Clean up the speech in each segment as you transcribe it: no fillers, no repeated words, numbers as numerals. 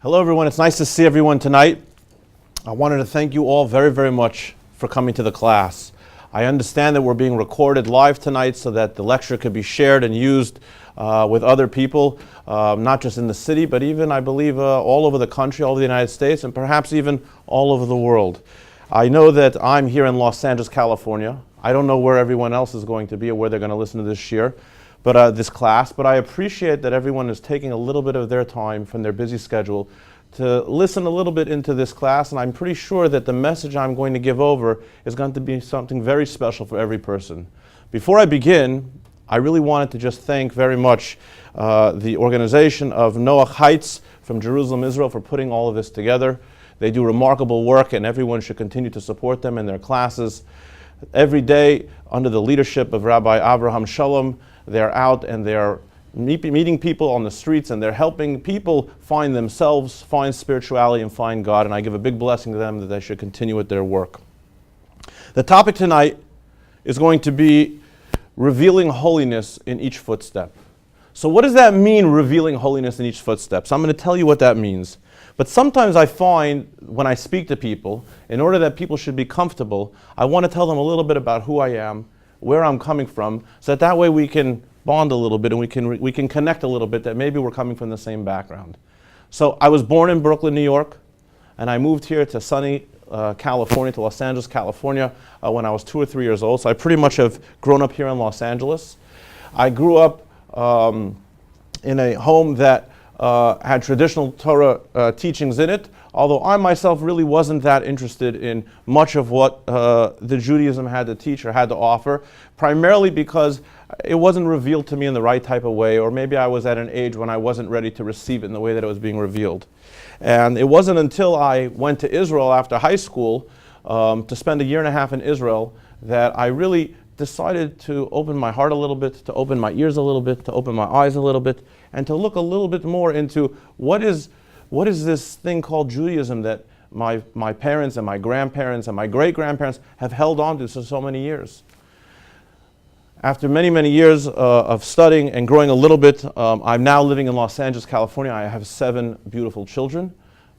Hello everyone, it's nice to see everyone tonight. I wanted to thank you all very, very much for coming to the class. I understand that we're being recorded live tonight so that the lecture could be shared and used with other people, not just in the city, but even, I believe, all over the country, all over the United States, and perhaps even all over the world. I know that I'm here in Los Angeles, California. I don't know where everyone else is going to be or where they're going to listen to this year. This class, but I appreciate that everyone is taking a little bit of their time from their busy schedule to listen a little bit into this class, and I'm pretty sure that the message I'm going to give over is going to be something very special for every person. Before I begin, I really wanted to just thank very much the organization of Noach Heights from Jerusalem, Israel, for putting all of this together. They do remarkable work, and everyone should continue to support them in their classes. Every day, under the leadership of Rabbi Avraham Shalom, they're out and they're meeting people on the streets, and they're helping people find themselves, find spirituality, and find God. And I give a big blessing to them that they should continue with their work. The topic tonight is going to be revealing holiness in each footstep. So what does that mean, revealing holiness in each footstep? So I'm going to tell you what that means. But sometimes I find when I speak to people, in order that people should be comfortable, I want to tell them a little bit about who I am, where I'm coming from, so that way we can bond a little bit and we can connect a little bit, that maybe we're coming from the same background. So I was born in Brooklyn, New York, and I moved here to sunny California, to Los Angeles, California, when I was 2 or 3 years old. So I pretty much have grown up here in Los Angeles. I grew up in a home that had traditional Torah teachings in it, although I myself really wasn't that interested in much of what the Judaism had to teach or had to offer, primarily because it wasn't revealed to me in the right type of way, or maybe I was at an age when I wasn't ready to receive it in the way that it was being revealed. And it wasn't until I went to Israel after high school to spend 1.5 years in Israel that I really decided to open my heart a little bit, to open my ears a little bit, to open my eyes a little bit, and to look a little bit more into what is this thing called Judaism that my parents and my grandparents and my great-grandparents have held on to for so many years. After many, many years of studying and growing a little bit, I'm now living in Los Angeles, California. I have 7 beautiful children.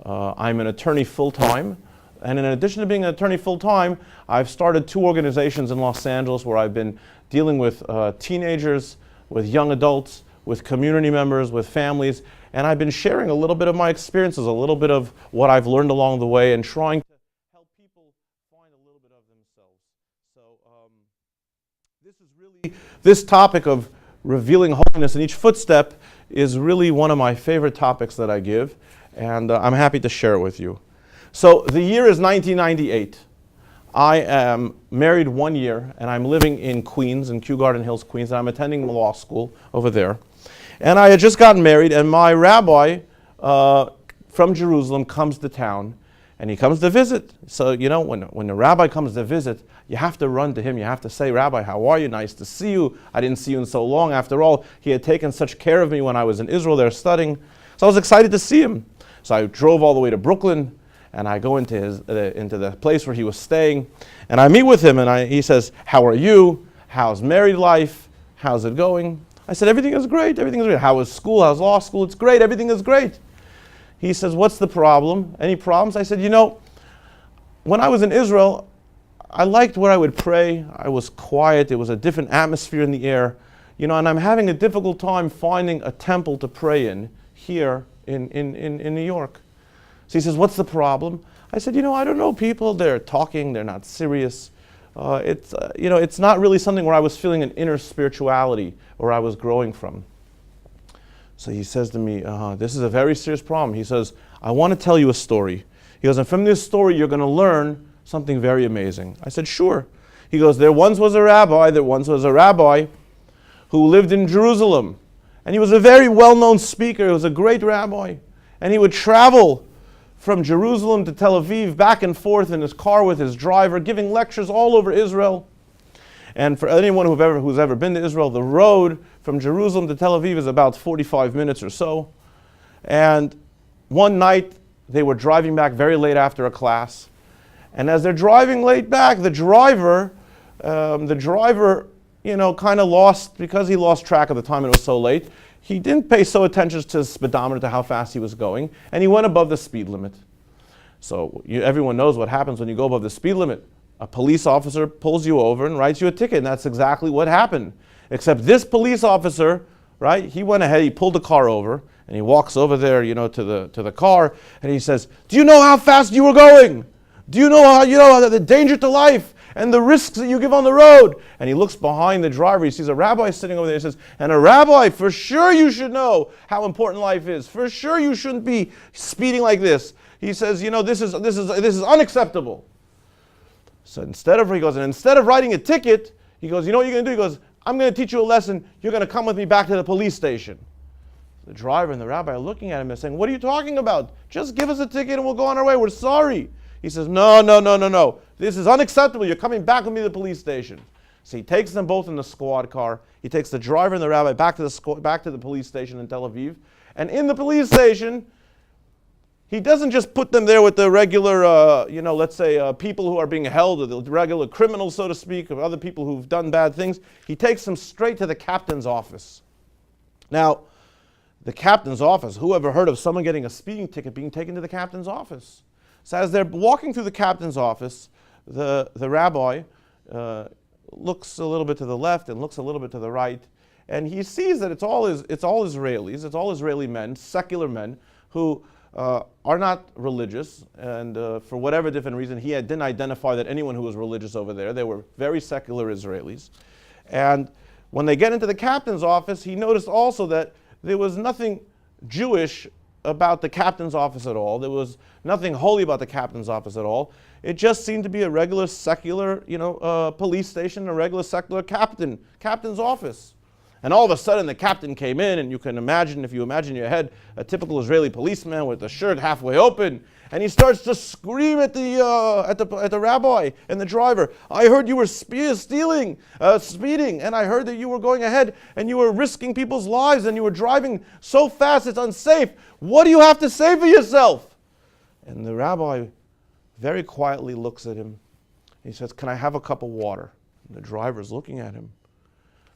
I'm an attorney full-time. And in addition to being an attorney full-time, I've started 2 organizations in Los Angeles where I've been dealing with teenagers, with young adults, with community members, with families, and I've been sharing a little bit of my experiences, a little bit of what I've learned along the way, and trying to help people find a little bit of themselves. So this topic of revealing holiness in each footstep is really one of my favorite topics that I give, and I'm happy to share it with you. So the year is 1998. I am married 1 year, and I'm living in Queens, in Kew Garden Hills, Queens, and I'm attending law school over there. And I had just gotten married, and my rabbi from Jerusalem comes to town, and he comes to visit. So, you know, when the rabbi comes to visit, you have to run to him. You have to say, "Rabbi, how are you? Nice to see you. I didn't see you in so long. After all, he had taken such care of me when I was in Israel there studying." So I was excited to see him. So I drove all the way to Brooklyn, and I go into the place where he was staying, and I meet with him, and he says, "How are you? How's married life? How's it going?" I said, "Everything is great, everything is great." "How is school? How's law school?" "It's great, everything is great." He says, "What's the problem? Any problems?" I said, "You know, when I was in Israel, I liked where I would pray. I was quiet, there was a different atmosphere in the air, you know, and I'm having a difficult time finding a temple to pray in here in New York." So he says, "What's the problem?" I said, "You know, I don't know, people, they're talking, they're not serious. It's not really something where I was feeling an inner spirituality or I was growing from." So he says to me, "This is a very serious problem." He says, "I want to tell you a story." He goes, "And from this story, you're going to learn something very amazing." I said, "Sure." He goes, there once was a rabbi who lived in Jerusalem. And he was a very well-known speaker. He was a great rabbi. And he would travel from Jerusalem to Tel Aviv, back and forth in his car with his driver, giving lectures all over Israel. And for anyone who's ever been to Israel, the road from Jerusalem to Tel Aviv is about 45 minutes or so. And one night, they were driving back very late after a class. And as they're driving late back, the driver, kind of lost, because he lost track of the time, it was so late, he didn't pay so attention to his speedometer, to how fast he was going, and he went above the speed limit. So everyone knows what happens when you go above the speed limit. A police officer pulls you over and writes you a ticket, and that's exactly what happened. Except this police officer, right, he went ahead, he pulled the car over, and he walks over there, to the car, and he says, "Do you know how fast you were going? Do you know how the danger to life and the risks that you give on the road?" And he looks behind the driver. He sees a rabbi sitting over there. He says, "And a rabbi, for sure you should know how important life is. For sure you shouldn't be speeding like this." He says, "This is unacceptable." So instead of writing a ticket, he goes, "You know what you're going to do?" He goes, "I'm going to teach you a lesson. You're going to come with me back to the police station." The driver and the rabbi are looking at him and saying, "What are you talking about? Just give us a ticket and we'll go on our way. We're sorry." He says, No. This is unacceptable. You're coming back with me to the police station." So he takes them both in the squad car. He takes the driver and the rabbi back to the police station in Tel Aviv. And in the police station, he doesn't just put them there with the regular, let's say people who are being held, or the regular criminals, so to speak, or other people who've done bad things. He takes them straight to the captain's office. Now, the captain's office, who ever heard of someone getting a speeding ticket being taken to the captain's office? So as they're walking through the captain's office, the rabbi looks a little bit to the left and looks a little bit to the right, and he sees that it's all Israelis, it's all Israeli men, secular men, who are not religious, and for whatever different reason, he didn't identify that anyone who was religious over there. They were very secular Israelis. And when they get into the captain's office, he noticed also that there was nothing Jewish about the captain's office at all. There was nothing holy about the captain's office at all. It just seemed to be a regular secular, police station, a regular secular captain's office. And all of a sudden the captain came in, and you can imagine, if you imagine in your head, a typical Israeli policeman with the shirt halfway open, and he starts to scream at the rabbi and the driver, "I heard you were speeding, and I heard that you were going ahead and you were risking people's lives and you were driving so fast it's unsafe. What do you have to say for yourself?" And the rabbi very quietly looks at him. He says, "Can I have a cup of water?" And the driver's looking at him.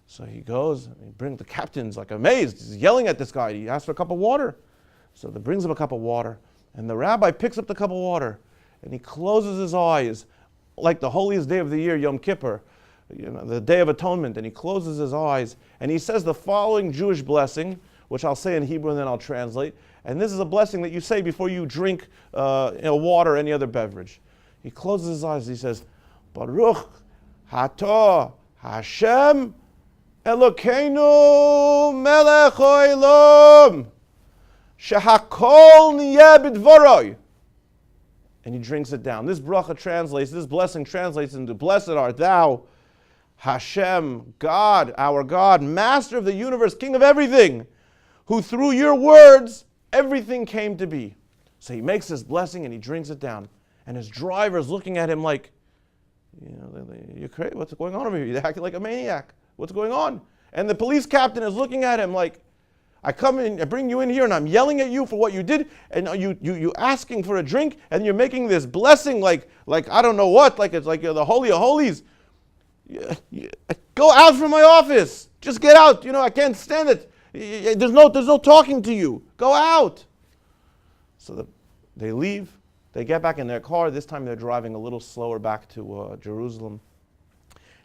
So he goes, and he brings, the captain's like amazed. He's yelling at this guy. He asks for a cup of water. So he brings him a cup of water. And the rabbi picks up the cup of water, and he closes his eyes like the holiest day of the year, Yom Kippur, the Day of Atonement. And he closes his eyes, and he says the following Jewish blessing, which I'll say in Hebrew and then I'll translate. And this is a blessing that you say before you drink water or any other beverage. He closes his eyes. He says, "Baruch Atah Hashem Elokeinu Melech Olam Shehakol Niyeh B'dvoroi." And he drinks it down. This blessing translates into, "Blessed art thou, Hashem, God, our God, Master of the universe, King of everything, who through your words everything came to be." So he makes this blessing and he drinks it down. And his driver's looking at him like, "You're crazy. What's going on over here? You're acting like a maniac. What's going on?" And the police captain is looking at him like, "I come in, I bring you in here, and I'm yelling at you for what you did, and you asking for a drink, and you're making this blessing like I don't know what, like it's like you're the Holy of Holies. Go out from my office. Just get out. I can't stand it. There's no talking to you. Go out." So they leave. They get back in their car. This time they're driving a little slower back to Jerusalem.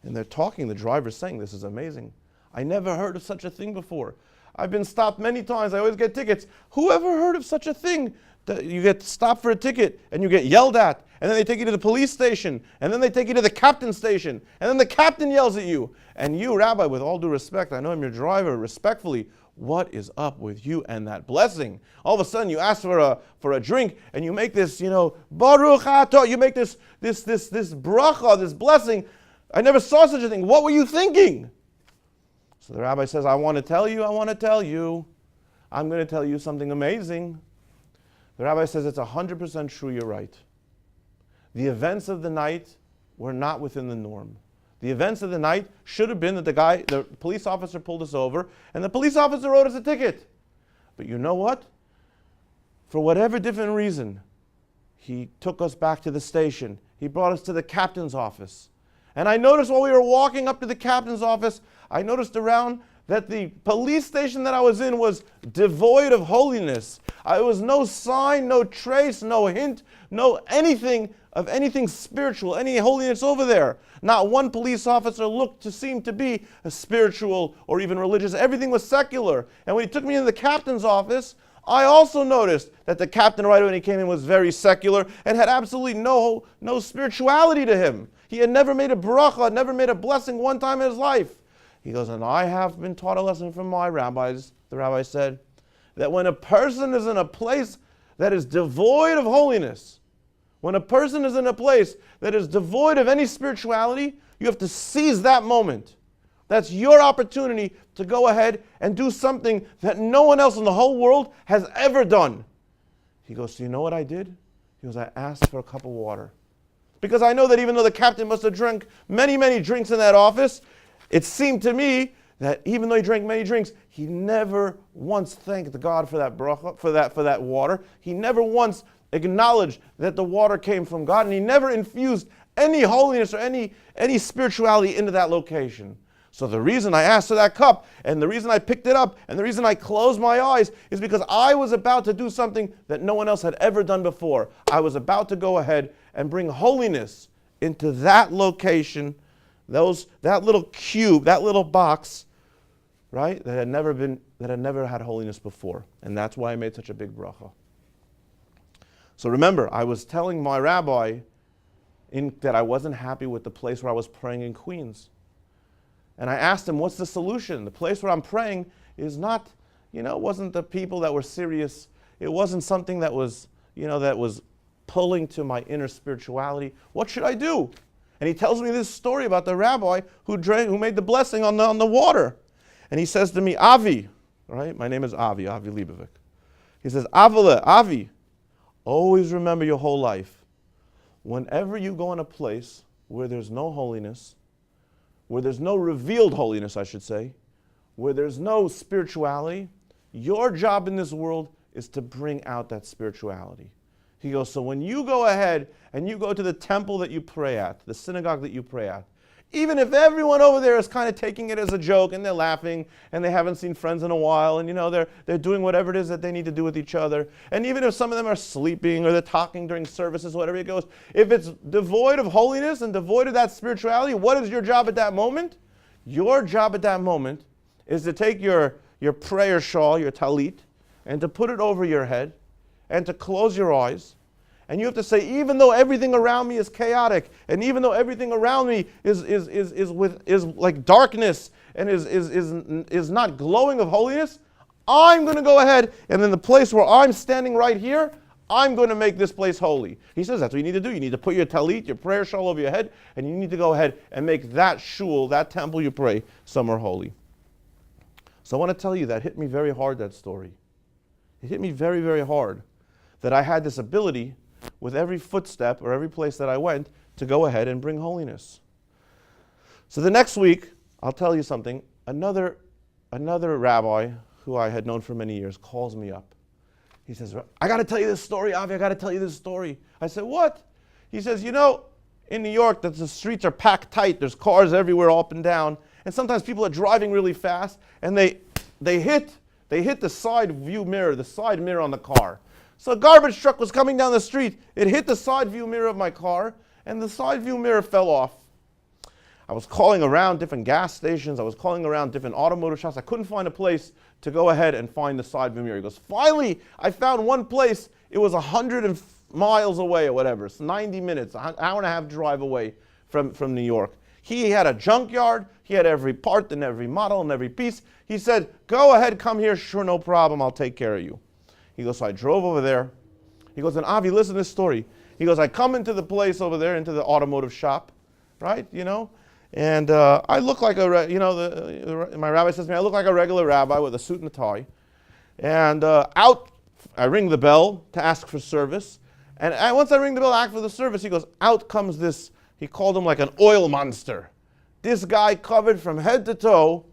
And they're talking. The driver's saying, "This is amazing. I never heard of such a thing before. I've been stopped many times. I always get tickets. Who ever heard of such a thing? That you get stopped for a ticket and you get yelled at, and then they take you to the police station, and then they take you to the captain's station, and then the captain yells at you. And you, Rabbi, with all due respect, I know I'm your driver, respectfully, what is up with you and that blessing? All of a sudden you ask for a drink, and you make this, Baruch Atah, you make this bracha, this blessing. I never saw such a thing. What were you thinking?" So the rabbi says, I want to tell you. I'm going to tell you something amazing. The rabbi says, it's 100% true, you're right. The events of the night were not within the norm. The events of the night should have been that the police officer pulled us over, and the police officer wrote us a ticket. But you know what? For whatever different reason, he took us back to the station. He brought us to the captain's office. And I noticed while we were walking up to the captain's office, I noticed around that the police station that I was in was devoid of holiness. There was no sign, no trace, no hint, no anything of anything spiritual, any holiness over there. Not one police officer looked to seem to be a spiritual or even religious. Everything was secular. And when he took me into the captain's office, I also noticed that the captain right when he came in was very secular and had absolutely no spirituality to him. He had never made a bracha, never made a blessing one time in his life. He goes, and I have been taught a lesson from my rabbis, the rabbi said, that when a person is in a place that is devoid of holiness, when a person is in a place that is devoid of any spirituality, you have to seize that moment. That's your opportunity to go ahead and do something that no one else in the whole world has ever done. He goes, so you know what I did? He goes, I asked for a cup of water. Because I know that even though the captain must have drank many, many drinks in that office, it seemed to me that even though he drank many drinks, he never once thanked God for that bracha, for that water. He never once acknowledged that the water came from God, and he never infused any holiness or any spirituality into that location. So the reason I asked for that cup, and the reason I picked it up, and the reason I closed my eyes is because I was about to do something that no one else had ever done before. I was about to go ahead and bring holiness into that location, that little cube, that little box, right, that had never had holiness before. And that's why I made such a big bracha. So remember, I was telling my rabbi that I wasn't happy with the place where I was praying in Queens. And I asked him, what's the solution? The place where I'm praying is not, it wasn't the people that were serious. It wasn't something that was, that was pulling to my inner spirituality. What should I do? And he tells me this story about the rabbi who made the blessing on the water. And he says to me, Avi, right? My name is Avi Leibovic. He says, Avi, always remember your whole life. Whenever you go in a place where there's no holiness, where there's no revealed holiness, I should say, where there's no spirituality, your job in this world is to bring out that spirituality. He goes, so when you go ahead and you go to the temple that you pray at, the synagogue that you pray at, even if everyone over there is kind of taking it as a joke and they're laughing and they haven't seen friends in a while and they're doing whatever it is that they need to do with each other, and even if some of them are sleeping or they're talking during services, whatever it goes, if it's devoid of holiness and devoid of that spirituality, what is your job at that moment? Your job at that moment is to take your prayer shawl, your talit, and to put it over your head and to close your eyes. And you have to say, even though everything around me is chaotic, and even though everything around me is like darkness and is not glowing of holiness, I'm going to go ahead, and in the place where I'm standing right here, I'm going to make this place holy. He says that's what you need to do. You need to put your talit, your prayer shawl over your head, and you need to go ahead and make that shul, that temple you pray, somewhere holy. So I want to tell you that hit me very hard, that story. It hit me very, very hard that I had this ability with every footstep or every place that I went to go ahead and bring holiness. So the next week, I'll tell you something, another rabbi who I had known for many years calls me up. He says, I got to tell you this story, Avi, I got to tell you this story. I said, what? He says, in New York, the streets are packed tight, there's cars everywhere up and down, and sometimes people are driving really fast, and they hit the side view mirror, the side mirror on the car. So a garbage truck was coming down the street. It hit the side view mirror of my car, and the side view mirror fell off. I was calling around different gas stations. I was calling around different automotive shops. I couldn't find a place to go ahead and find the side view mirror. He goes, finally, I found one place. It was 100 miles away or whatever. It's 90 minutes, an hour and a half drive away from New York. He had a junkyard. He had every part and every model and every piece. He said, go ahead, come here. Sure, no problem. I'll take care of you. He goes, so I drove over there. He goes, and Avi, listen to this story. He goes, I come into the place over there, into the automotive shop, right, and I look like my rabbi says to me, I look like a regular rabbi with a suit and a tie. And I ring the bell to ask for service. And once I ring the bell to ask for the service, he goes, out comes this, he called him like an oil monster. This guy covered from head to toe,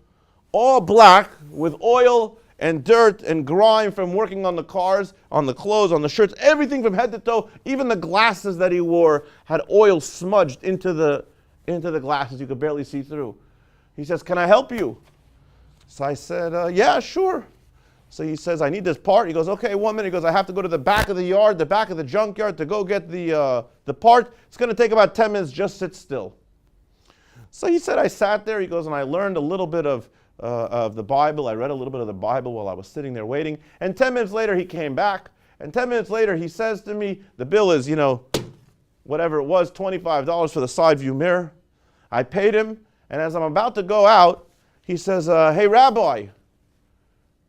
all black with oil and dirt and grime from working on the cars, on the clothes, on the shirts, everything from head to toe. Even the glasses that he wore had oil smudged into the glasses. You could barely see through. He says, can I help you? So I said, yeah, sure. So he says, I need this part. He goes, okay, 1 minute. He goes, I have to go to the back of the yard, the back of the junkyard to go get the part. It's going to take about 10 minutes. Just sit still. So he said, I sat there. He goes, and I learned a little bit of the Bible. I read a little bit of the Bible while I was sitting there waiting. And 10 minutes later, he came back. And 10 minutes later, he says to me, the bill is, whatever it was, $25 for the side view mirror. I paid him. And as I'm about to go out, he says, hey, Rabbi.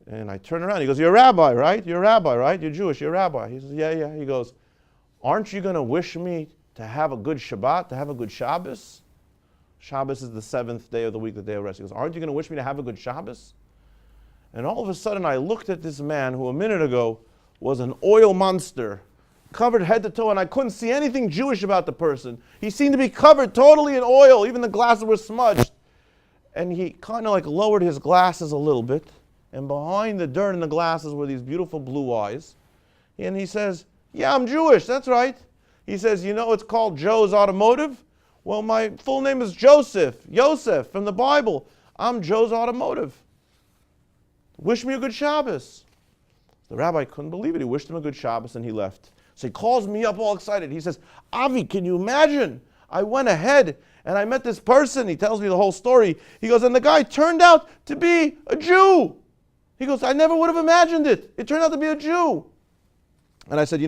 And I turn around. He goes, you're a rabbi, right? You're a rabbi, right? You're Jewish. You're a rabbi. He says, yeah, yeah. He goes, aren't you going to wish me to have a good Shabbat, to have a good Shabbos? Shabbos is the 7th day of the week, the day of rest. He goes, aren't you going to wish me to have a good Shabbos? And all of a sudden, I looked at this man who a minute ago was an oil monster, covered head to toe, and I couldn't see anything Jewish about the person. He seemed to be covered totally in oil. Even the glasses were smudged. And he kind of like lowered his glasses a little bit. And behind the dirt in the glasses were these beautiful blue eyes. And he says, yeah, I'm Jewish, that's right. He says, it's called Joe's Automotive? Well, my full name is Joseph from the Bible. I'm Joe's Automotive. Wish me a good Shabbos. The rabbi couldn't believe it. He wished him a good Shabbos and he left. So he calls me up all excited. He says, Avi, can you imagine? I went ahead and I met this person. He tells me the whole story. He goes, and the guy turned out to be a Jew. He goes, I never would have imagined it. It turned out to be a Jew. And I said,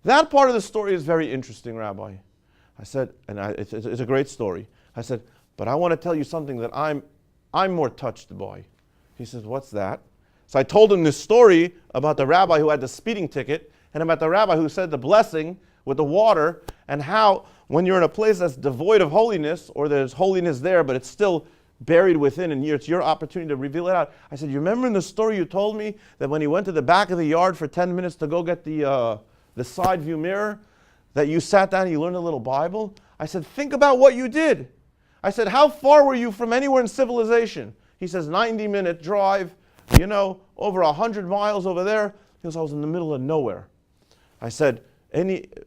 that part of the story is very interesting, Rabbi. I said, it's a great story. I said, but I want to tell you something that I'm more touched by. He says, what's that? So I told him this story about the rabbi who had the speeding ticket and about the rabbi who said the blessing with the water, and how when you're in a place that's devoid of holiness, or there's holiness there, but it's still buried within, and it's your opportunity to reveal it out. I said, you remember in the story you told me that when he went to the back of the yard for 10 minutes to go get the side view mirror, that you sat down and you learned a little Bible? I said, think about what you did. I said, how far were you from anywhere in civilization? He says, 90-minute drive, over 100 miles over there. He goes, I was in the middle of nowhere. I said,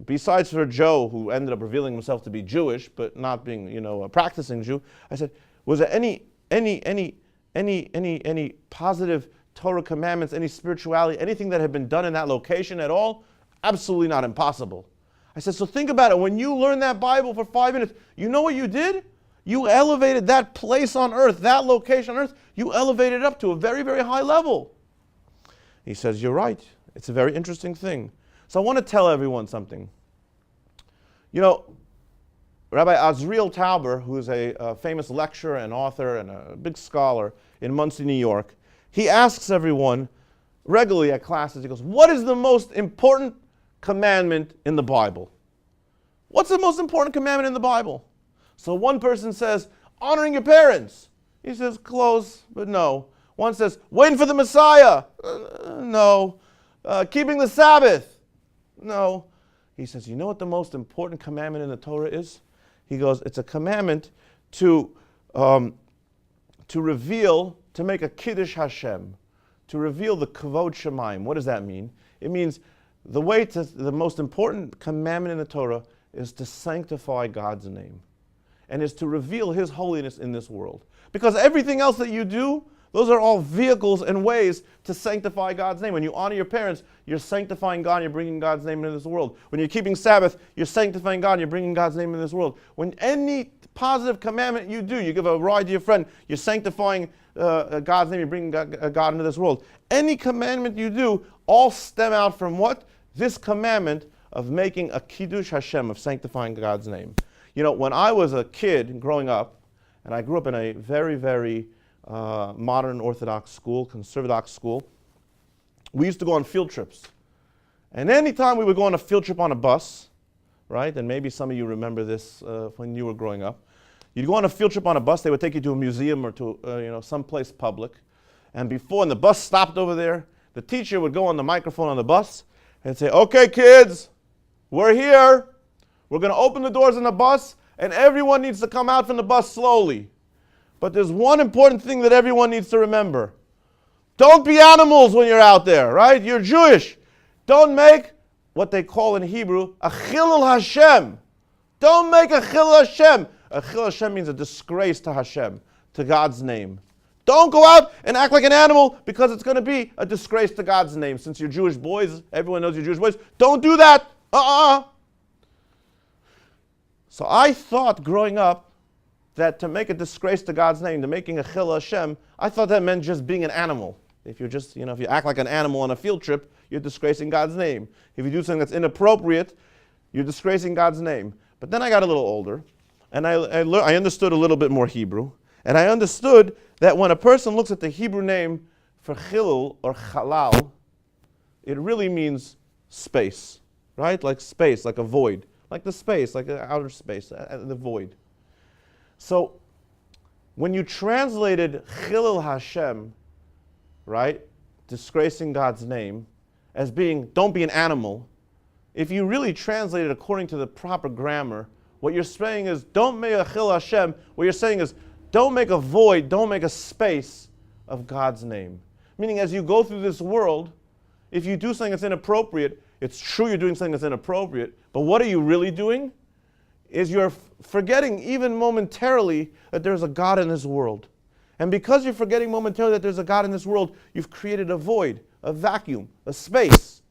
besides for Joe, who ended up revealing himself to be Jewish, but not being, a practicing Jew, I said, was there any positive Torah commandments, any spirituality, anything that had been done in that location at all? Absolutely not, impossible. I said, so think about it. When you learned that Bible for 5 minutes, you know what you did? You elevated that place on earth, that location on earth, you elevated it up to a very, very high level. He says, you're right. It's a very interesting thing. So I want to tell everyone something. Rabbi Azriel Tauber, who is a famous lecturer and author and a big scholar in Muncie, New York, he asks everyone regularly at classes, he goes, what is the most important commandment in the Bible? What's the most important commandment in the Bible? So one person says, honoring your parents. He says, close, but no. One says, waiting for the Messiah. No. Keeping the Sabbath. No. He says, you know what the most important commandment in the Torah is? He goes, it's a commandment to reveal, to make a Kiddush Hashem, to reveal the Kavod Shemaim. What does that mean? It means the most important commandment in the Torah is to sanctify God's name, and is to reveal His holiness in this world. Because everything else that you do, those are all vehicles and ways to sanctify God's name. When you honor your parents, you're sanctifying God and you're bringing God's name into this world. When you're keeping Sabbath, you're sanctifying God and you're bringing God's name into this world. When any positive commandment you do, you give a ride to your friend, you're sanctifying God's name, you're bringing God into this world. Any commandment you do all stem out from what? This commandment of making a Kiddush Hashem, of sanctifying God's name. When I was a kid growing up, and I grew up in a very, very modern Orthodox school, conservative school, we used to go on field trips. And anytime we would go on a field trip on a bus, right, and maybe some of you remember this when you were growing up, you'd go on a field trip on a bus, they would take you to a museum or to someplace public, and when the bus stopped over there, the teacher would go on the microphone on the bus and say, okay kids, we're here, we're going to open the doors on the bus, and everyone needs to come out from the bus slowly. But there's one important thing that everyone needs to remember. Don't be animals when you're out there, right? You're Jewish. Don't make what they call in Hebrew a chilul Hashem. Don't make a chilul Hashem. A chilul Hashem means a disgrace to Hashem, to God's name. Don't go out and act like an animal because it's going to be a disgrace to God's name. Since you're Jewish boys, everyone knows you're Jewish boys. Don't do that. So I thought growing up that to make a disgrace to God's name, to making a chil Hashem, I thought that meant just being an animal. If you're just, if you act like an animal on a field trip, you're disgracing God's name. If you do something that's inappropriate, you're disgracing God's name. But then I got a little older, and I understood a little bit more Hebrew, and I understood that when a person looks at the Hebrew name for chilul or halal, it really means space, right? Like space, like a void, like the space, like outer space, the void. So when you translated chilul Hashem, right, disgracing God's name, as being, don't be an animal, if you really translate it according to the proper grammar, what you're saying is, don't make a chil Hashem. What you're saying is, don't make a void, don't make a space of God's name. Meaning, as you go through this world, if you do something that's inappropriate, it's true you're doing something that's inappropriate, but what are you really doing? Is you're forgetting even momentarily that there's a God in this world. And because you're forgetting momentarily that there's a God in this world, you've created a void, a vacuum, a space.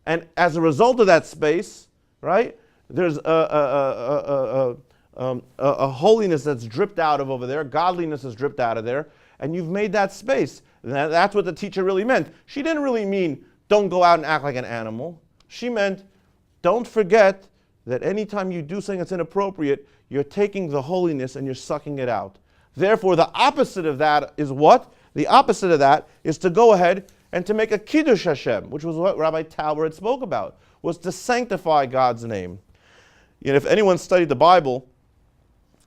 And as a result of that space, right, there's a holiness that's dripped out of over there, godliness is dripped out of there, and you've made that space. That's what the teacher really meant. She didn't really mean, don't go out and act like an animal. She meant, don't forget that anytime you do something that's inappropriate, you're taking the holiness and you're sucking it out. Therefore, the opposite of that is what? The opposite of that is to go ahead and to make a kiddush Hashem, which was what Rabbi Tauber had spoke about, was to sanctify God's name. If anyone studied the Bible,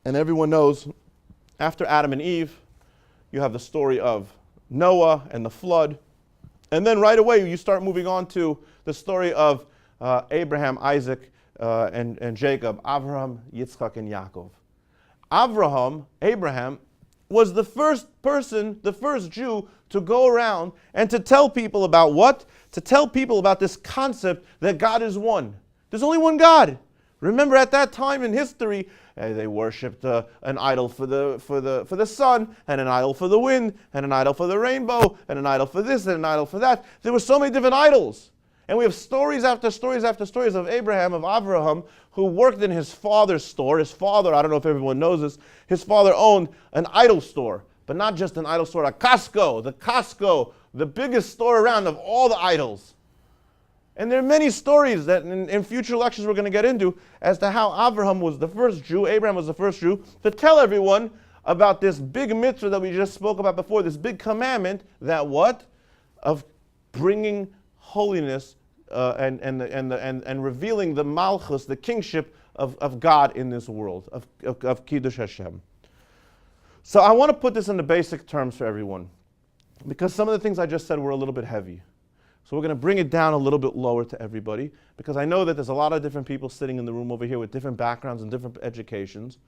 and everyone knows, after Adam and Eve, you have the story of Noah and the flood, and then right away you start moving on to the story of Abraham, Isaac, and Jacob, Abraham, Yitzchak, and Yaakov. Abraham, was the first person, the first Jew to go around and to tell people about what? To tell people about this concept that God is one. There's only one God. Remember, at that time in history, they worshipped an idol for the sun, and an idol for the wind, and an idol for the rainbow, and an idol for this, and an idol for that. There were so many different idols. And we have stories after stories after stories of Avraham, who worked in his father's store. His father, I don't know if everyone knows this, his father owned an idol store. But not just an idol store, a Costco, the biggest store around of all the idols. And there are many stories that in future lectures we're going to get into as to how Abraham was the first Jew to tell everyone about this big mitzvah that we just spoke about before, this big commandment that what? Of bringing holiness and revealing the malchus, the kingship of God in this world, of Kiddush Hashem. So I want to put this into basic terms for everyone, because some of the things I just said were a little bit heavy. So we're going to bring it down a little bit lower to everybody, because I know that there's a lot of different people sitting in the room over here with different backgrounds and different educations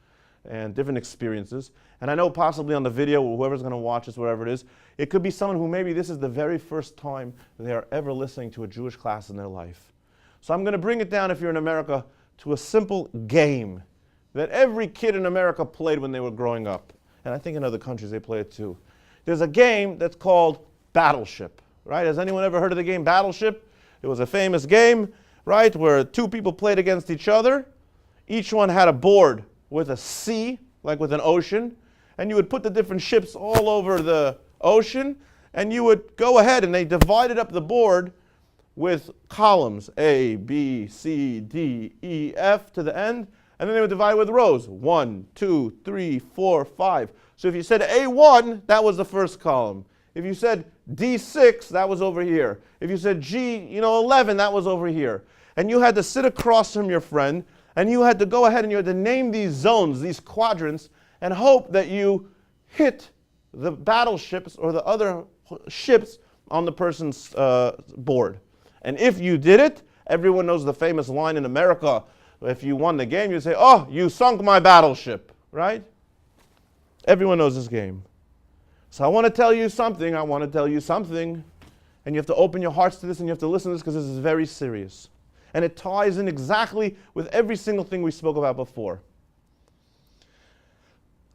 and different experiences. And I know possibly on the video, or whoever's going to watch this, wherever it is, it could be someone who maybe this is the very first time they are ever listening to a Jewish class in their life. So I'm going to bring it down, if you're in America, to a simple game that every kid in America played when they were growing up. And I think in other countries they play it too. There's a game that's called Battleship, right? Has anyone ever heard of the game Battleship? It was a famous game, right, where two people played against each other. Each one had a board with a sea, like with an ocean, and you would put the different ships all over the ocean, and you would go ahead and they divided up the board with columns, A, B, C, D, E, F to the end, and then they would divide with rows, 1, 2, 3, 4, 5. So if you said A1, that was the first column. If you said D6, that was over here. If you said G11, that was over here. And you had to sit across from your friend, and you had to go ahead and you had to name these zones, these quadrants, and hope that you hit the battleships or the other ships on the person's board. And if you did it, everyone knows the famous line in America. If you won the game, you say, "Oh, you sunk my battleship," right? Everyone knows this game. So I want to tell you something. And you have to open your hearts to this, and you have to listen to this, because this is very serious. And it ties in exactly with every single thing we spoke about before.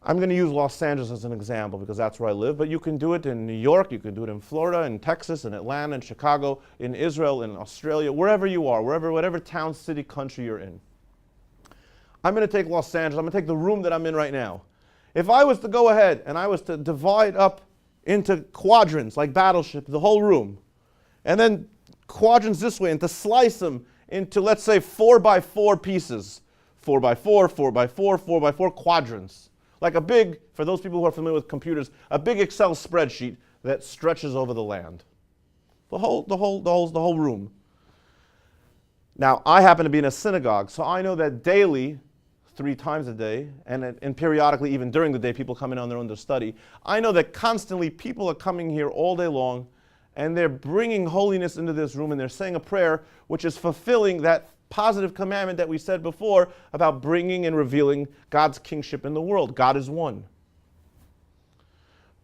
I'm going to use Los Angeles as an example because that's where I live, but you can do it in New York, you can do it in Florida, in Texas, in Atlanta, in Chicago, in Israel, in Australia, wherever you are, whatever town, city, country you're in. I'm going to take Los Angeles, I'm going to take the room that I'm in right now. If I was to go ahead and I was to divide up into quadrants, like Battleship, the whole room, and then quadrants this way, and to slice them into, let's say, 4x4 pieces, 4x4, 4x4, 4x4 quadrants. Like a big, for those people who are familiar with computers, a big Excel spreadsheet that stretches over the land. The whole room. Now, I happen to be in a synagogue, so I know that daily, 3 times a day, and periodically even during the day, people come in on their own to study. I know that constantly people are coming here all day long, and they're bringing holiness into this room, and they're saying a prayer which is fulfilling that positive commandment that we said before about bringing and revealing God's kingship in the world. God is one.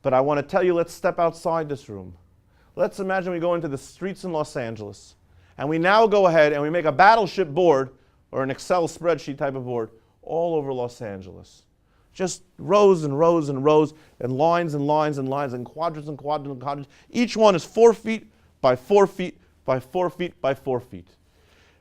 But I want to tell you, let's step outside this room. Let's imagine we go into the streets in Los Angeles, and we now go ahead and we make a Battleship board or an Excel spreadsheet type of board all over Los Angeles. Just rows and rows and rows and lines and lines and lines and quadrants and quadrants and quadrants. Each one is 4 feet by 4 feet by 4 feet by 4 feet.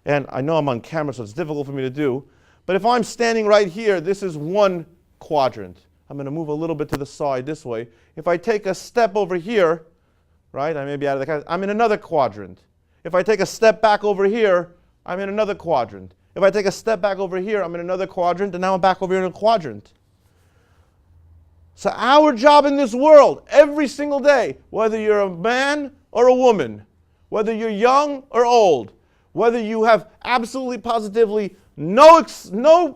And I know I'm on camera, so it's difficult for me to do. But if I'm standing right here, this is one quadrant. I'm going to move a little bit to the side this way. If I take a step over here, right, I may be out of the camera, I'm in another quadrant. If I take a step back over here, I'm in another quadrant. If I take a step back over here, I'm in another quadrant, and now I'm back over here in a quadrant. So our job in this world, every single day, whether you're a man or a woman, whether you're young or old, whether you have absolutely positively no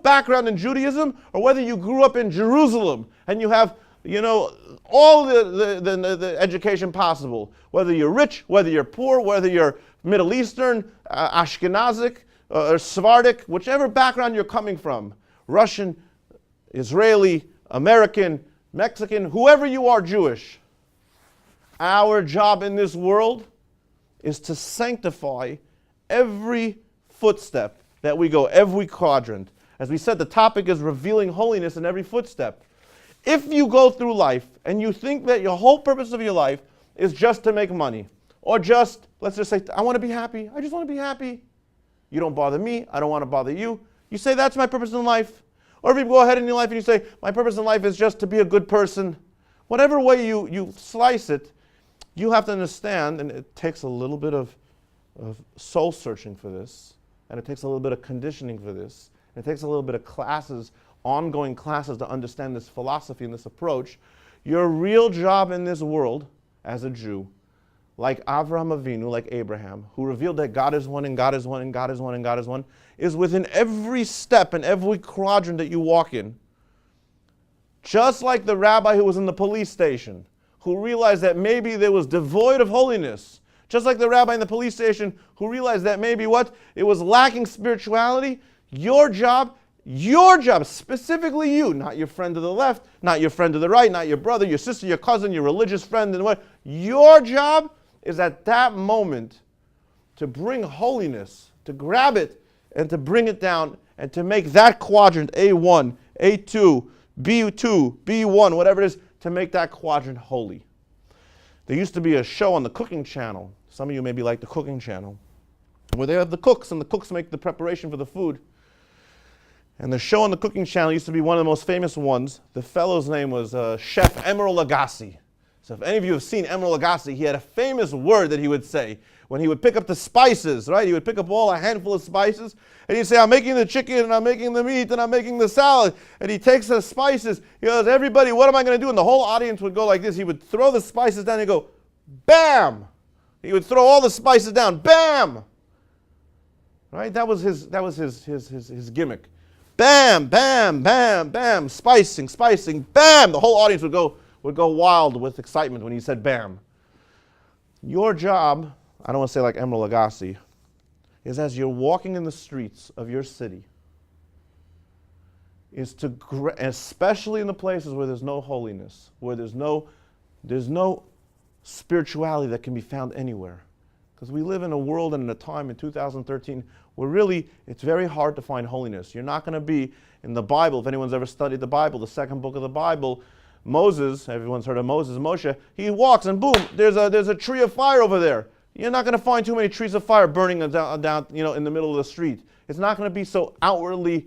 background in Judaism, or whether you grew up in Jerusalem and you have, all the education possible, whether you're rich, whether you're poor, whether you're Middle Eastern, Ashkenazic, or Sephardic, whichever background you're coming from, Russian, Israeli, American, Mexican, whoever you are Jewish, our job in this world is to sanctify every footstep that we go, every quadrant. As we said, the topic is revealing holiness in every footstep. If you go through life and you think that your whole purpose of your life is just to make money, or just, let's just say, I want to be happy, I just want to be happy. You don't bother me, I don't want to bother you. You say, that's my purpose in life. Or if you go ahead in your life and you say, my purpose in life is just to be a good person. Whatever way you slice it, you have to understand, and it takes a little bit of soul searching for this, and it takes a little bit of conditioning for this, and it takes a little bit of classes, ongoing classes to understand this philosophy and this approach. Your real job in this world as a Jew, like Avraham Avinu, like Abraham, who revealed that God is one and God is one and God is one and God is one, is within every step and every quadrant that you walk in. Just like the rabbi who was in the police station, who realized that maybe there was devoid of holiness. Just like the rabbi in the police station who realized that maybe it was lacking spirituality. Your job, specifically you, not your friend to the left, not your friend to the right, not your brother, your sister, your cousin, your religious friend, and what. Your job is at that moment to bring holiness, to grab it and to bring it down and to make that quadrant A1, A2, B2, B1, whatever it is, to make that quadrant holy. There used to be a show on the cooking channel. Some of you maybe like the cooking channel, where they have the cooks, and the cooks make the preparation for the food. And the show on the cooking channel used to be one of the most famous ones. The fellow's name was Chef Emeril Lagasse. So if any of you have seen Emeril Lagasse, he had a famous word that he would say when he would pick up the spices, right? He would pick up a handful of spices, and he'd say, I'm making the chicken, and I'm making the meat, and I'm making the salad. And he takes the spices, he goes, everybody, what am I going to do? And the whole audience would go like this. He would throw the spices down, and he'd go, bam! He would throw all the spices down, bam! Right? That was his gimmick. Bam, bam, bam, bam, spicing, bam! The whole audience would go wild with excitement when he said bam. Your job, I don't want to say like Emeril Lagasse, is as you're walking in the streets of your city, is to, especially in the places where there's no holiness, where there's no spirituality that can be found anywhere. Because we live in a world and in a time in 2013 where really it's very hard to find holiness. You're not going to be in the Bible. If anyone's ever studied the Bible, the second book of the Bible, Moses, everyone's heard of Moses, Moshe, he walks and boom, there's a tree of fire over there. You're not going to find too many trees of fire burning down in the middle of the street. It's not going to be so outwardly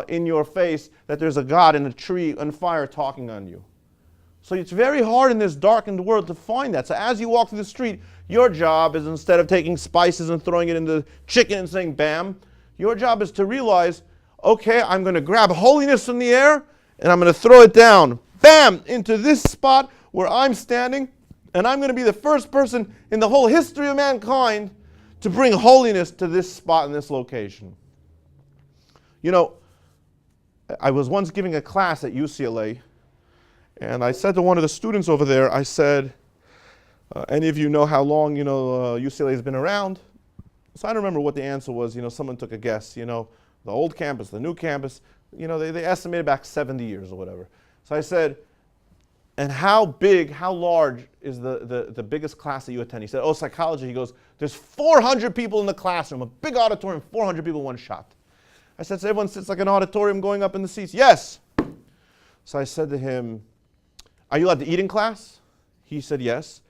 in your face that there's a God in a tree on fire talking on you. So it's very hard in this darkened world to find that. So as you walk through the street, your job is, instead of taking spices and throwing it into chicken and saying bam, your job is to realize, okay, I'm going to grab holiness from the air and I'm going to throw it down, bam, into this spot where I'm standing, and I'm going to be the first person in the whole history of mankind to bring holiness to this spot and this location. You know, I was once giving a class at UCLA, and I said to one of the students over there, I said, any of you know how long, UCLA has been around? So I don't remember what the answer was. Someone took a guess. The old campus, the new campus, they estimated back 70 years or whatever. So I said, and how large is the biggest class that you attend? He said, oh, psychology. He goes, there's 400 people in the classroom, a big auditorium, 400 people, one shot. I said, so everyone sits like an auditorium going up in the seats? Yes. So I said to him, are you allowed to eat in class? He said, yes.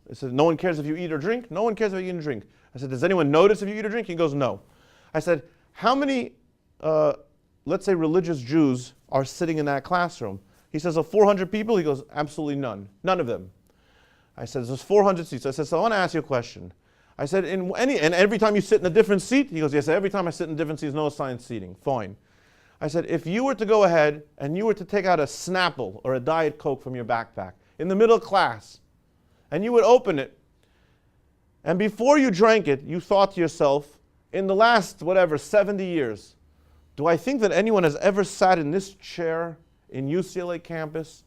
I said, no one cares if you eat or drink? No one cares if you eat and drink. I said, does anyone notice if you eat or drink? He goes, no. I said, how many, let's say, religious Jews are sitting in that classroom? He says, of 400 people? He goes, absolutely none. None of them. I said, there's 400 seats. I said, so I want to ask you a question. I said, and every time you sit in a different seat? He goes, yes, every time I sit in a different seat, there's no assigned seating. Fine. I said, if you were to go ahead and you were to take out a Snapple or a Diet Coke from your backpack in the middle of class, and you would open it, and before you drank it, you thought to yourself, in the last, 70 years, do I think that anyone has ever sat in this chair in UCLA campus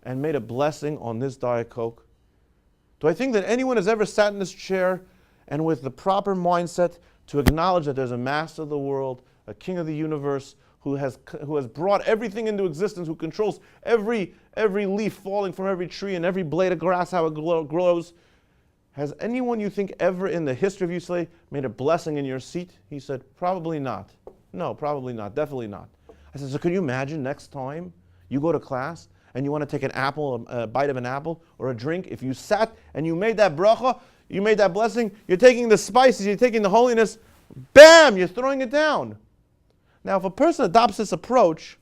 and made a blessing on this Diet Coke? Do I think that anyone has ever sat in this chair and with the proper mindset to acknowledge that there's a master of the world, a king of the universe, who has brought everything into existence, who controls every leaf falling from every tree and every blade of grass, how it grows? Has anyone, you think, ever in the history of UCLA made a blessing in your seat? He said, probably not. No, probably not. Definitely not. I said, so can you imagine next time you go to class and you want to take an apple, a bite of an apple or a drink, if you sat and you made that bracha, you made that blessing, you're taking the spices, you're taking the holiness, bam, you're throwing it down. Now, if a person adopts this approach,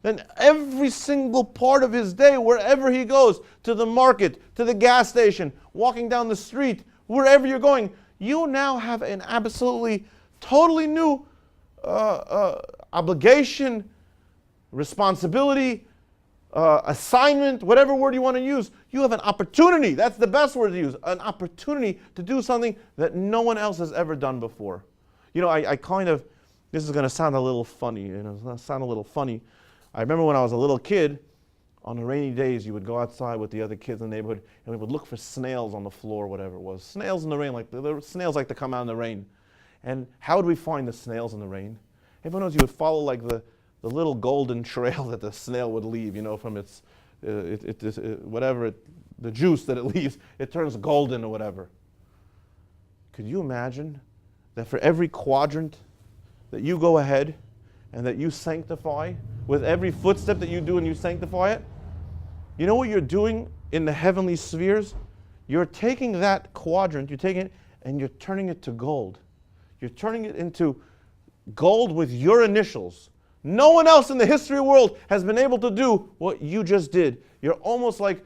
then every single part of his day, wherever he goes, to the market, to the gas station, walking down the street, wherever you're going, you now have an absolutely, totally new obligation, responsibility, assignment, whatever word you want to use. You have an opportunity. That's the best word to use. An opportunity to do something that no one else has ever done before. I kind of, this is going to sound a little funny. It's going to sound a little funny. I remember when I was a little kid, on the rainy days, you would go outside with the other kids in the neighborhood, and we would look for snails on the floor, whatever it was. Snails in the rain, like the snails like to come out in the rain. And how would we find the snails in the rain? Everyone knows you would follow like the little golden trail that the snail would leave, from its, the juice that it leaves, it turns golden or whatever. Could you imagine that for every quadrant that you go ahead and that you sanctify, with every footstep that you do and you sanctify it, you know what you're doing in the heavenly spheres? You're taking that quadrant, you're taking it and you're turning it to gold. You're turning it into gold with your initials. No one else in the history of the world has been able to do what you just did. You're almost like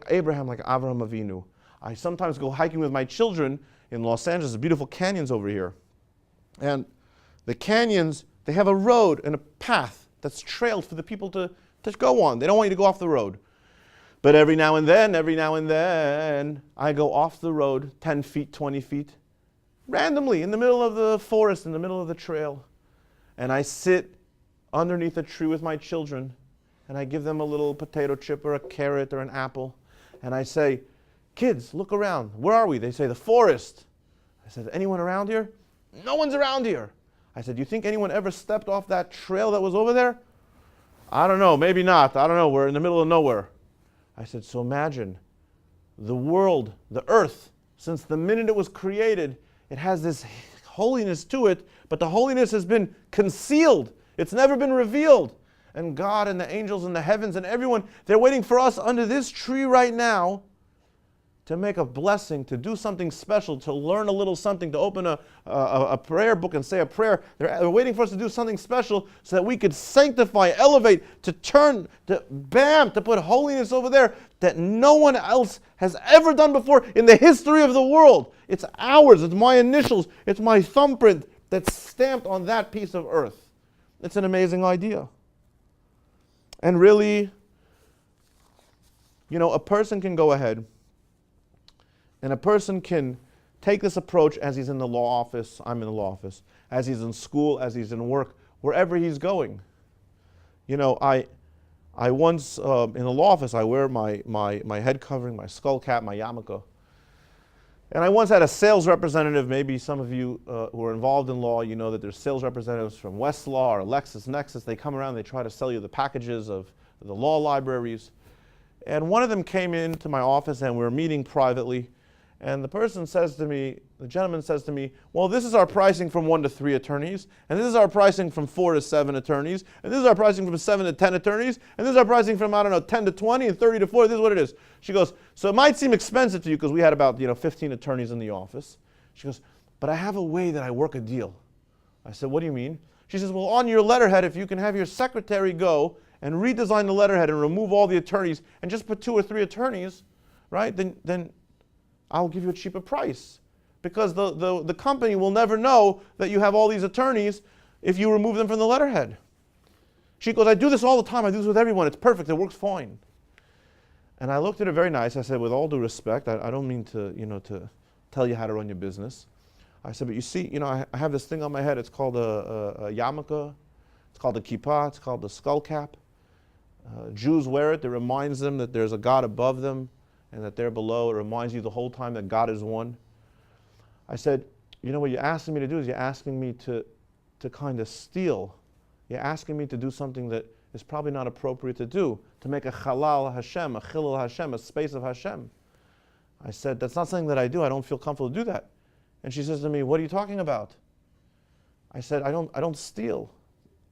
Abraham, like Avraham Avinu. I sometimes go hiking with my children in Los Angeles, beautiful canyons over here. And the canyons, they have a road and a path that's trailed for the people to go on. They don't want you to go off the road. But every now and then, I go off the road 10 feet, 20 feet, randomly in the middle of the forest, in the middle of the trail. And I sit underneath a tree with my children, and I give them a little potato chip or a carrot or an apple. And I say, kids, look around. Where are we? They say, the forest. I said, anyone around here? No one's around here. I said, do you think anyone ever stepped off that trail that was over there? I don't know, maybe not. I don't know, we're in the middle of nowhere. I said, so imagine the world, the earth, since the minute it was created, it has this holiness to it, but the holiness has been concealed. It's never been revealed. And God and the angels in the heavens and everyone, they're waiting for us under this tree right now to make a blessing, to do something special, to learn a little something, to open a prayer book and say a prayer. They're waiting for us to do something special so that we could sanctify, elevate, to turn, to put holiness over there that no one else has ever done before in the history of the world. It's ours. It's my initials. It's my thumbprint that's stamped on that piece of earth. It's an amazing idea. And really, a person can go ahead and a person can take this approach as he's in the law office, I'm in the law office, as he's in school, as he's in work, wherever he's going. I once, in the law office, I wear my head covering, my skull cap, my yarmulke. And I once had a sales representative, maybe some of you who are involved in law, you know that there's sales representatives from Westlaw or LexisNexis. They come around, they try to sell you the packages of the law libraries. And one of them came into my office and we were meeting privately. And the person says to me, the gentleman says to me, well, this is our pricing from 1 to 3 attorneys, and this is our pricing from 4 to 7 attorneys, and this is our pricing from 7 to 10 attorneys, and this is our pricing from, 10 to 20 and 30 to 40. This is what it is. She goes, so it might seem expensive to you because we had about 15 attorneys in the office. She goes, but I have a way that I work a deal. I said, what do you mean? She says, well, on your letterhead, if you can have your secretary go and redesign the letterhead and remove all the attorneys and just put 2 or 3 attorneys, right, then I'll give you a cheaper price. Because the company will never know that you have all these attorneys if you remove them from the letterhead. She goes, I do this all the time. I do this with everyone. It's perfect. It works fine. And I looked at her very nice. I said, with all due respect, I don't mean to tell you how to run your business. I said, but you see, I have this thing on my head. It's called a yarmulke. It's called a kippah. It's called the skull cap. Jews wear it. It reminds them that there's a God above them and that they're below. It reminds you the whole time that God is one. I said, what you're asking me to do is you're asking me to kind of steal. You're asking me to do something that is probably not appropriate to do, to make a halal Hashem, a chilul Hashem, a space of Hashem. I said, that's not something that I do. I don't feel comfortable to do that. And she says to me, what are you talking about? I said, I don't steal.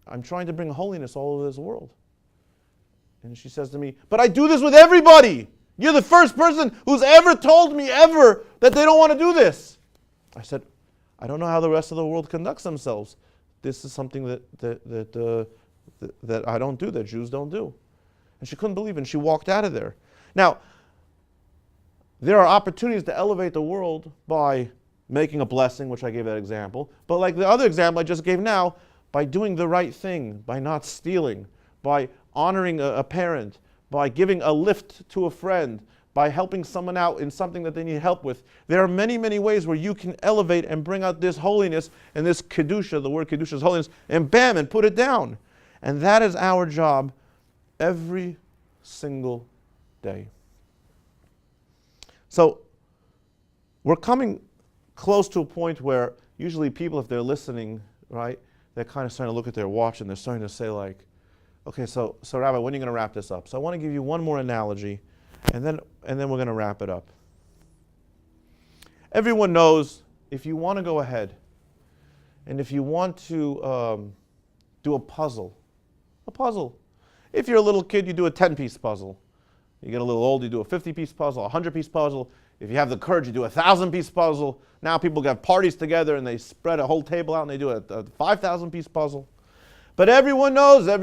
I'm trying to bring holiness all over this world. And she says to me, but I do this with everybody. You're the first person who's ever told me ever that they don't want to do this. I said, I don't know how the rest of the world conducts themselves. This is something that I don't do, that Jews don't do. And she couldn't believe it, and she walked out of there. Now, there are opportunities to elevate the world by making a blessing, which I gave that example. But like the other example I just gave now, by doing the right thing, by not stealing, by honoring a parent, by giving a lift to a friend, by helping someone out in something that they need help with. There are many, many ways where you can elevate and bring out this holiness and this kedusha, the word kedusha is holiness, and bam, and put it down. And that is our job every single day. So we're coming close to a point where usually people, if they're listening, right, they're kind of starting to look at their watch and they're starting to say like, okay, so Rabbi, when are you going to wrap this up? So I want to give you one more analogy, and then we're going to wrap it up. Everyone knows if you want to go ahead, and if you want to do a puzzle. If you're a little kid, you do a 10-piece puzzle. You get a little old, you do a 50-piece puzzle, a 100-piece puzzle. If you have the courage, you do a 1,000-piece puzzle. Now people have parties together and they spread a whole table out and they do a 5,000-piece puzzle. But everyone knows that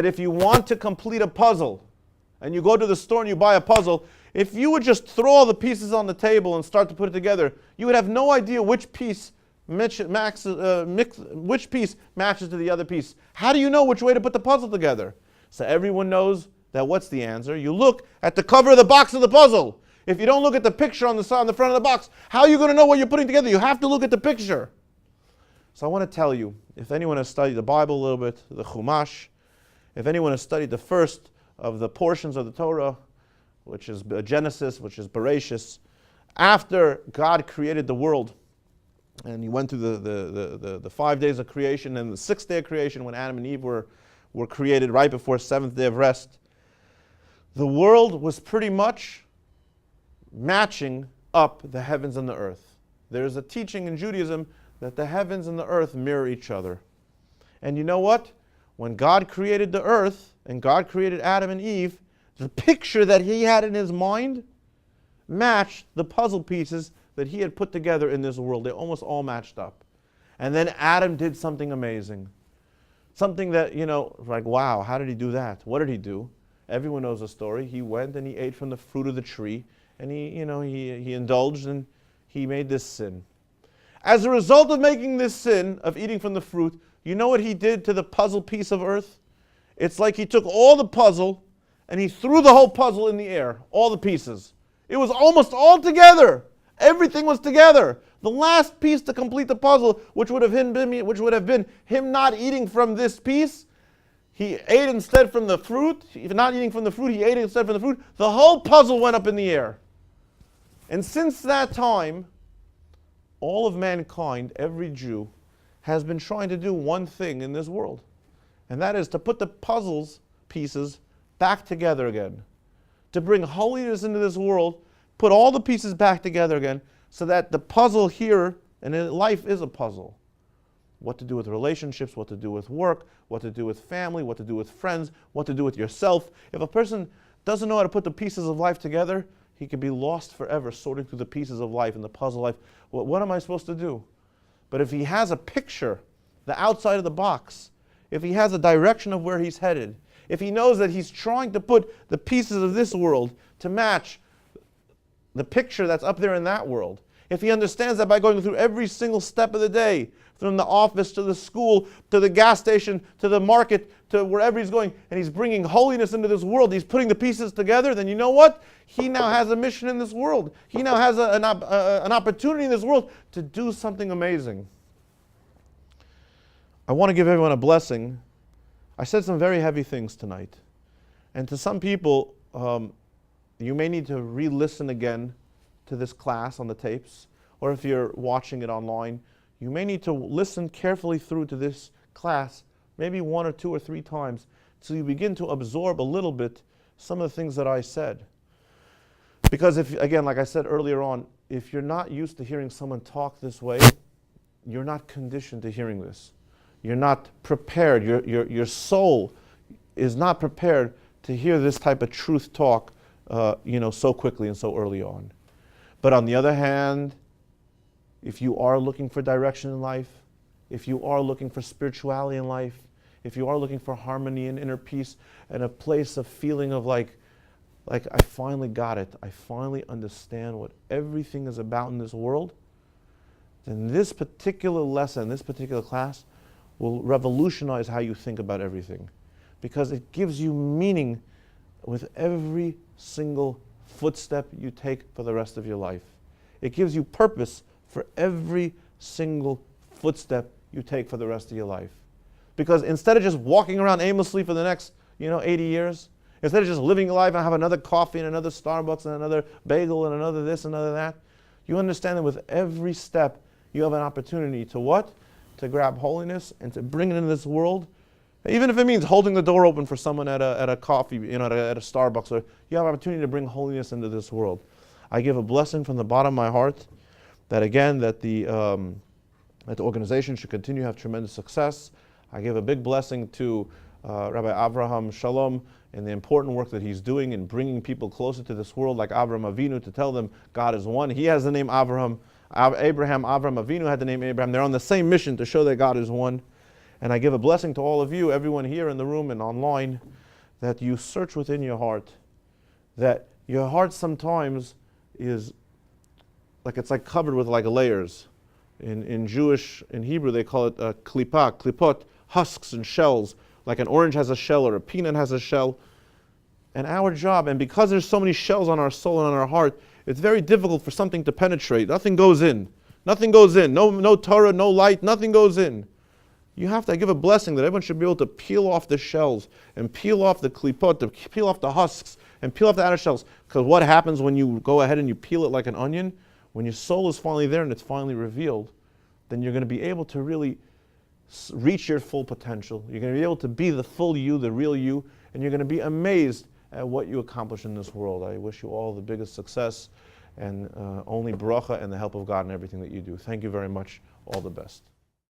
if you want to complete a puzzle and you go to the store and you buy a puzzle, if you would just throw all the pieces on the table and start to put it together, you would have no idea which piece matches to the other piece. How do you know which way to put the puzzle together? So everyone knows that what's the answer? You look at the cover of the box of the puzzle. If you don't look at the picture on the side, on the front of the box, how are you going to know what you're putting together? You have to look at the picture. So I want to tell you, if anyone has studied the Bible a little bit, the Chumash, if anyone has studied the first of the portions of the Torah, which is Genesis, which is Bereshis, after God created the world, and he went through the 5 days of creation, and the 6th day of creation, when Adam and Eve were created right before 7th day of rest, the world was pretty much matching up the heavens and the earth. There's a teaching in Judaism that the heavens and the earth mirror each other. And you know what? When God created the earth and God created Adam and Eve, the picture that he had in his mind matched the puzzle pieces that he had put together in this world. They almost all matched up. And then Adam did something amazing. Something that, like, wow, how did he do that? What did he do? Everyone knows the story. He went and he ate from the fruit of the tree, and he indulged, and he made this sin. As a result of making this sin of eating from the fruit, you know what he did to the puzzle piece of earth? It's like he took all the puzzle and he threw the whole puzzle in the air, all the pieces. It was almost all together. Everything was together. The last piece to complete the puzzle, which would have been him not eating from this piece, he ate instead from the fruit. If not eating from the fruit, he ate instead from the fruit. The whole puzzle went up in the air. And since that time, all of mankind, every Jew, has been trying to do one thing in this world. And that is to put the puzzles pieces back together again. To bring holiness into this world, put all the pieces back together again, so that the puzzle here, and life is a puzzle. What to do with relationships, what to do with work, what to do with family, what to do with friends, what to do with yourself. If a person doesn't know how to put the pieces of life together, he could be lost forever sorting through the pieces of life and the puzzle life. Well, what am I supposed to do? But if he has a picture, the outside of the box, if he has a direction of where he's headed, if he knows that he's trying to put the pieces of this world to match the picture that's up there in that world, if he understands that by going through every single step of the day, from the office to the school, to the gas station, to the market, to wherever he's going, and he's bringing holiness into this world, he's putting the pieces together, then you know what? He now has a mission in this world. He now has an opportunity in this world to do something amazing. I want to give everyone a blessing. I said some very heavy things tonight. And to some people, you may need to re-listen again to this class on the tapes, or if you're watching it online, you may need to listen carefully through to this class, maybe 1 or 2 or 3 times, so you begin to absorb a little bit some of the things that I said. Because if, again, like I said earlier on, if you're not used to hearing someone talk this way, you're not conditioned to hearing this. You're not prepared. Your soul is not prepared to hear this type of truth talk, so quickly and so early on. But on the other hand, if you are looking for direction in life, if you are looking for spirituality in life, if you are looking for harmony and inner peace and a place of feeling of like I finally got it, I finally understand what everything is about in this world, then this particular lesson, this particular class will revolutionize how you think about everything, because it gives you meaning with every single footstep you take for the rest of your life. It gives you purpose for every single footstep you take for the rest of your life. Because instead of just walking around aimlessly for the next 80 years, instead of just living your life and have another coffee and another Starbucks and another bagel and another this and another that, you understand that with every step you have an opportunity to what? To grab holiness and to bring it into this world. Even if it means holding the door open for someone at a coffee, at a Starbucks, or you have an opportunity to bring holiness into this world. I give a blessing from the bottom of my heart that again, that the organization should continue to have tremendous success. I give a big blessing to Rabbi Avraham Shalom and the important work that he's doing in bringing people closer to this world, like Avraham Avinu, to tell them God is one. He has the name Avraham. Avraham Avinu had the name Abraham. They're on the same mission to show that God is one. And I give a blessing to all of you, everyone here in the room and online, that you search within your heart, that your heart sometimes is it's like covered with like layers. In Hebrew, they call it klipot, husks and shells. Like an orange has a shell or a peanut has a shell. And our job, and because there's so many shells on our soul and on our heart, it's very difficult for something to penetrate. Nothing goes in. Nothing goes in. No Torah, no light, nothing goes in. You have to give a blessing that everyone should be able to peel off the shells and peel off the klipot, to peel off the husks and peel off the outer shells. Because what happens when you go ahead and you peel it like an onion? When your soul is finally there and it's finally revealed, then you're going to be able to really reach your full potential. You're going to be able to be the full you, the real you, and you're going to be amazed at what you accomplish in this world. I wish you all the biggest success and only bracha and the help of God in everything that you do. Thank you very much. All the best.